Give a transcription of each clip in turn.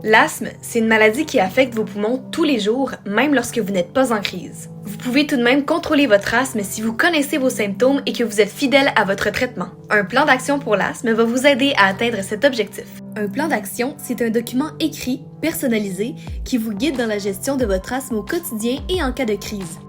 L'asthme, c'est une maladie qui affecte vos poumons tous les jours, même lorsque vous n'êtes pas en crise. Vous pouvez tout de même contrôler votre asthme si vous connaissez vos symptômes et que vous êtes fidèle à votre traitement. Un plan d'action pour l'asthme va vous aider à atteindre cet objectif. Un plan d'action, c'est un document écrit, personnalisé, qui vous guide dans la gestion de votre asthme au quotidien et en cas de crise.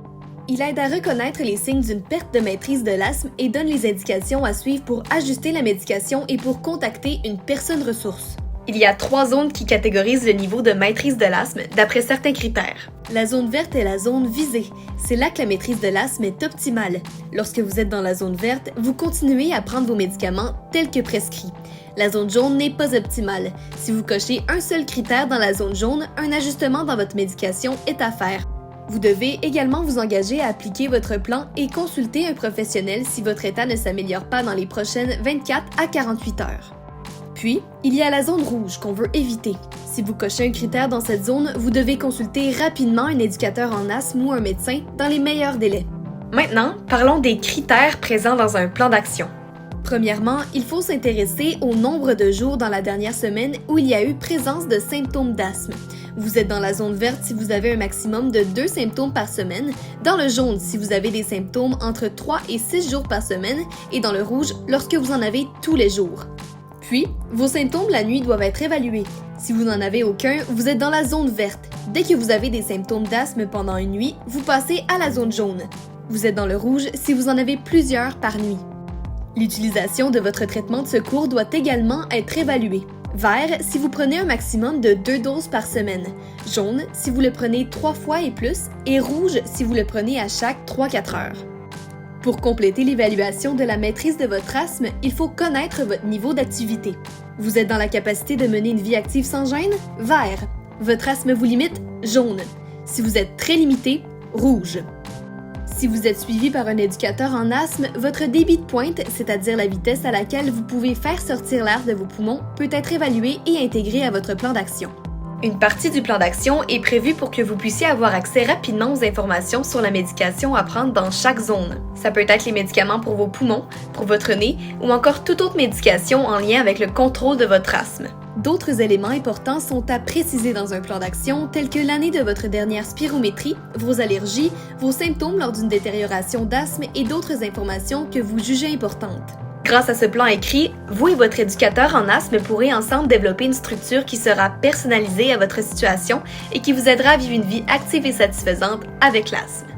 Il aide à reconnaître les signes d'une perte de maîtrise de l'asthme et donne les indications à suivre pour ajuster la médication et pour contacter une personne ressource. Il y a 3 zones qui catégorisent le niveau de maîtrise de l'asthme d'après certains critères. La zone verte est la zone visée. C'est là que la maîtrise de l'asthme est optimale. Lorsque vous êtes dans la zone verte, vous continuez à prendre vos médicaments tels que prescrits. La zone jaune n'est pas optimale. Si vous cochez un seul critère dans la zone jaune, un ajustement dans votre médication est à faire. Vous devez également vous engager à appliquer votre plan et consulter un professionnel si votre état ne s'améliore pas dans les prochaines 24 à 48 heures. Puis, il y a la zone rouge qu'on veut éviter. Si vous cochez un critère dans cette zone, vous devez consulter rapidement un éducateur en asthme ou un médecin dans les meilleurs délais. Maintenant, parlons des critères présents dans un plan d'action. Premièrement, il faut s'intéresser au nombre de jours dans la dernière semaine où il y a eu présence de symptômes d'asthme. Vous êtes dans la zone verte si vous avez un maximum de 2 symptômes par semaine, dans le jaune si vous avez des symptômes entre 3 et 6 jours par semaine, et dans le rouge lorsque vous en avez tous les jours. Puis, vos symptômes la nuit doivent être évalués. Si vous n'en avez aucun, vous êtes dans la zone verte. Dès que vous avez des symptômes d'asthme pendant une nuit, vous passez à la zone jaune. Vous êtes dans le rouge si vous en avez plusieurs par nuit. L'utilisation de votre traitement de secours doit également être évaluée. Vert si vous prenez un maximum de 2 doses par semaine. Jaune si vous le prenez 3 fois et plus. Et rouge si vous le prenez à chaque 3-4 heures. Pour compléter l'évaluation de la maîtrise de votre asthme, il faut connaître votre niveau d'activité. Vous êtes dans la capacité de mener une vie active sans gêne? Vert. Votre asthme vous limite? Jaune. Si vous êtes très limité? Rouge. Si vous êtes suivi par un éducateur en asthme, votre débit de pointe, c'est-à-dire la vitesse à laquelle vous pouvez faire sortir l'air de vos poumons, peut être évalué et intégré à votre plan d'action. Une partie du plan d'action est prévue pour que vous puissiez avoir accès rapidement aux informations sur la médication à prendre dans chaque zone. Ça peut être les médicaments pour vos poumons, pour votre nez ou encore toute autre médication en lien avec le contrôle de votre asthme. D'autres éléments importants sont à préciser dans un plan d'action, tels que l'année de votre dernière spirométrie, vos allergies, vos symptômes lors d'une détérioration d'asthme et d'autres informations que vous jugez importantes. Grâce à ce plan écrit, vous et votre éducateur en asthme pourrez ensemble développer une structure qui sera personnalisée à votre situation et qui vous aidera à vivre une vie active et satisfaisante avec l'asthme.